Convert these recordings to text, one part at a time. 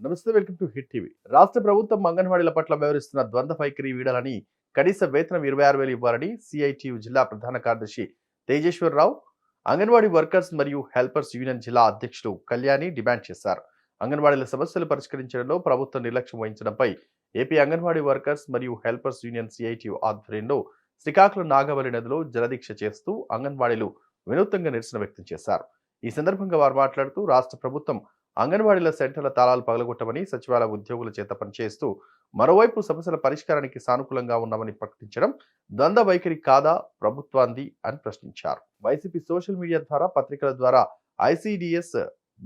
నమస్తే, welcome to hit TV. రాష్ట్ర ప్రభుత్వం అంగన్వాడీల పట్ల వ్యవహరిస్తున్న ద్వంద్వ వైఖరి వీడాలని, కనీస వేతనం 26,000 ఇవ్వాలని సిఐటియు జిల్లా ప్రధాన కార్యదర్శి తేజేశ్వరరావు, అంగన్వాడీ వర్కర్స్ మరియు హెల్పర్స్ యూనియన్ జిల్లా అధ్యక్షుడు కళ్యాణి డిమాండ్ చేశారు. అంగన్వాడీల సమస్యలు పరిష్కరించడంలో ప్రభుత్వం నిర్లక్ష్యం వహించడంపై ఏపీ అంగన్వాడీ వర్కర్స్ మరియు హెల్పర్స్ యూనియన్ సిఐటియు ఆధ్వర్యంలో శ్రీకాకుళం నాగవల్లి నదిలో జలదీక్ష చేస్తూ అంగన్వాడీలు వినూత్నంగా నిరసన వ్యక్తం చేశారు. ఈ సందర్భంగా వారు మాట్లాడుతూ రాష్ట్ర ప్రభుత్వం అంగన్వాడీల సెంటర్ల తాళాలు పగలగొట్టమని, సచివాలయ ఉద్యోగుల చేత పనిచేస్తూ మరోవైపు సమస్యల పరిష్కారానికి సానుకూలంగా ఉన్నామని ప్రకటించడం ద్వంద్వ వైఖరి కాదా ప్రభుత్వాంది అని ప్రశ్నించారు. వైసీపీ సోషల్ మీడియా ద్వారా, పత్రికల ద్వారా ఐసిడిఎస్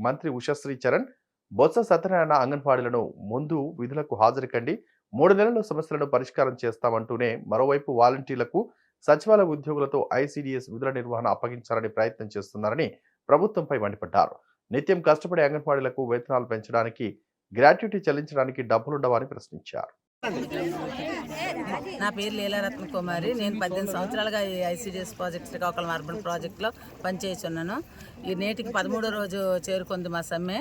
మంత్రి ఉషశ్రీ చరణ్, బొత్స సత్యనారాయణ అంగన్వాడీలను ముందు విధులకు హాజరుకండి, 3 నెలల్లో సమస్యలను పరిష్కారం చేస్తామంటూనే మరోవైపు వాలంటీర్లకు, సచివాలయ ఉద్యోగులతో ఐసిడిఎస్ విధుల నిర్వహణ అప్పగించాలని ప్రయత్నం చేస్తున్నారని ప్రభుత్వంపై మండిపడ్డారు. నిత్యం కష్టపడే అంగన్వాడీలకు వేతనాలు పెంచడానికి, గ్రాట్యుటీ చెల్లించడానికి డబ్బులుండవని ప్రశ్నించారు. నా పేరు లీలారత్న కుమారి. నేను 18 సంవత్సరాలుగా ఈ ఐసిడిఎస్ ప్రాజెక్ట్, శ్రీకాకుళం అర్బన్ ప్రాజెక్టులో పనిచేస్తున్నాను. ఈ నేటికి 13వ రోజు చేరుకుంది మా సమ్మె.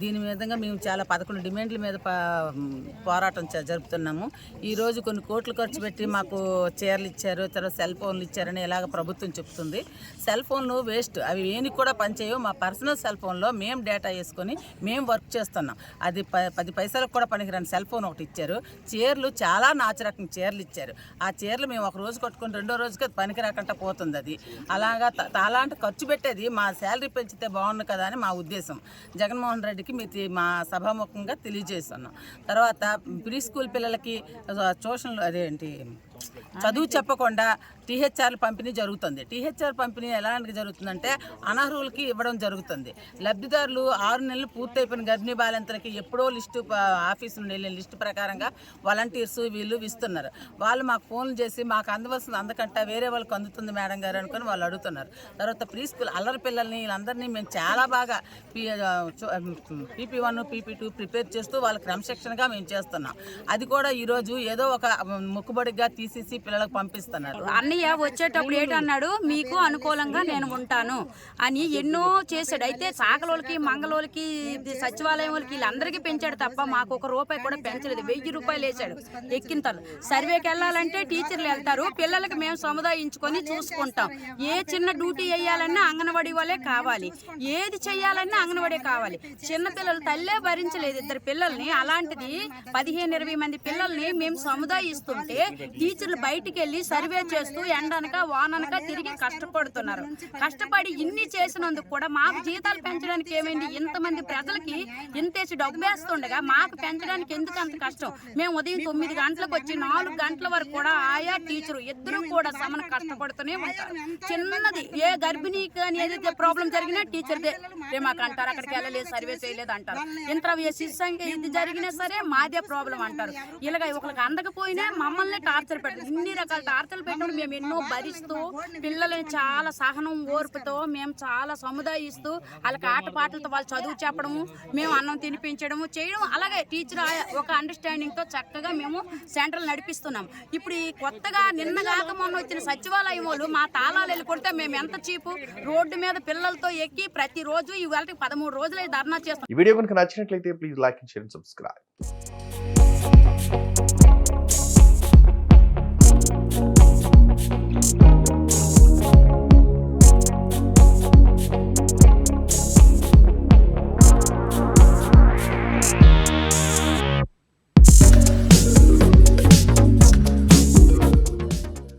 దీని విధంగా మేము చాలా 11 డిమాండ్ల మీద పోరాటం జరుపుతున్నాము. ఈరోజు కొన్ని కోట్లు ఖర్చు పెట్టి మాకు చీరలు ఇచ్చారు, తర్వాత సెల్ ఫోన్లు ఇచ్చారని ఇలాగ ప్రభుత్వం చెప్తుంది. సెల్ ఫోన్లు వేస్ట్, అవి ఏనికి కూడా పనిచేయవు. మా పర్సనల్ సెల్ ఫోన్లో మేము డేటా వేసుకొని మేము వర్క్ చేస్తున్నాం. అది 10 పైసలకు కూడా పనికిరాని సెల్ ఫోన్ ఒకటి ఇచ్చారు. చీరలు చాలా నాచురకం చీరలు ఇచ్చారు. ఆ చీరలు మేము ఒక రోజు కట్టుకుని 2వ రోజుకి పనికి రాకుండా పోతుంది. అది అలాగా అలాంటి ఖర్చు పెట్టేది మా శాలరీ పెంచితే బాగుండు కదా అని మా ఉద్దేశం. జగన్మోహన్ రెడ్డికి మా సభాముఖంగా తెలియజేస్తున్నాం. తర్వాత ప్రీ స్కూల్ పిల్లలకి ట్యూషన్లు అదేంటి చదువు చెప్పకుండా టీహెచ్ఆర్లు పంపిణీ జరుగుతుంది. టీహెచ్ఆర్ పంపిణీ ఎలాంటి జరుగుతుందంటే అనర్హులకి ఇవ్వడం జరుగుతుంది. లబ్ధిదారులు 6 నెలలు పూర్తయిపోయిన గర్భిణీ బాలింతలకి ఎప్పుడో లిస్టు ఆఫీసు నుండి వెళ్ళిన లిస్టు ప్రకారంగా వాలంటీర్స్ వీళ్ళు ఇస్తున్నారు. వాళ్ళు మాకు ఫోన్లు చేసి మాకు అందవలసింది అందకంటే వేరే వాళ్ళకి అందుతుంది మేడం గారు అనుకుని వాళ్ళు అడుగుతున్నారు. తర్వాత ప్రీ స్కూల్ అల్లరి పిల్లల్ని వీళ్ళందరినీ మేము చాలా బాగా PP1 PP2 ప్రిపేర్ చేస్తూ వాళ్ళ క్రమశిక్షణగా మేము చేస్తున్నాం. అది కూడా ఈరోజు ఏదో ఒక మొక్కుబడిగా తీసేసి పిల్లలకు పంపిస్తున్నారు. అన్నయ్య వచ్చేటప్పుడు ఏంటన్నాడు, మీకు అనుకూలంగా నేను ఉంటాను అని ఎన్నో చేశాడు. అయితే సాకలోళ్ళకి, మంగళోళ్ళకి, సచివాలయం వాళ్ళకి వీళ్ళందరికీ పెంచాడు తప్ప మాకు 1 రూపాయి కూడా పెంచలేదు. 1000 రూపాయలు వేసాడు ఎక్కింతలు. సర్వేకి వెళ్ళాలంటే టీచర్లు వెళ్తారు, పిల్లలకి మేము సముదాయించుకొని చూసుకుంటాం. ఏ చిన్న డ్యూటీ వేయాలన్నా అంగన్వాడీ వాళ్ళే కావాలి, ఏది చెయ్యాలన్నా అంగన్వాడీ కావాలి. చిన్నపిల్లలు తల్లే భరించలేదు 2 పిల్లల్ని. అలాంటిది 15-20 మంది పిల్లల్ని మేము సముదాయిస్తుంటే టీచర్లు బయటికి వెళ్ళి సర్వే చేస్తూ ఎండనక వాననక తిరిగి కష్టపడుతున్నారు. కష్టపడి ఇన్ని చేసినందుకు కూడా మాకు జీతాలు పెంచడానికి ఏమైంది? ఇంతమంది ప్రజలకి ఇంతేసి డబ్బు వేస్తుండగా మాకు పెంచడానికి ఎందుకు అంత కష్టం? మేము ఉదయం 9 గంటలకు వచ్చి 4 గంటల వరకు కూడా ఆయా టీచరు ఇద్దరు కూడా సమన కష్టపడుతూనే ఉంటారు. చిన్నది ఏ గర్భిణీ కానీ ఏదైతే ప్రాబ్లం జరిగినా టీచర్దే మాకు అంటారు, అక్కడికి వెళ్ళలేదు, సర్వే చేయలేదు అంటారు. ఇంటర్వ్యూ శిశంగా ఇది జరిగినా సరే మాదే ప్రాబ్లం అంటారు. ఇలాగ ఒకరికి అందకపోయినా మమ్మల్ని టార్చర్ పెట్టారు. ఇన్ని రకాల టార్చర్లు పెట్టినప్పుడు మేము ఎన్నో భరిస్తూ పిల్లలని చాలా సహనం ఓర్పుతో మేము చాలా సముదాయిస్తూ వాళ్ళకి ఆటపాటలతో వాళ్ళు చదువు చెప్పడము, మేము అన్నం తినిపించడము చేయడం, అలాగే టీచర్ ఒక అండర్స్టాండింగ్తో చక్కగా మేము సెంటర్లు నడిపిస్తున్నాం. ఇప్పుడు ఈ కొత్తగా నిన్నగాక మొన్న వచ్చిన సచివాలయం వాళ్ళు మా తాళాలు వెళ్ళి కొడితే మేము ఎంత చీపు రోడ్డు మీద పిల్లలతో ఎక్కి ప్రతిరోజు ఇవాళ 13 రోజులే ధర్నా చేస్తాం. ఈ వీడియో కనుక నచ్చినట్లయితే please like and share and subscribe.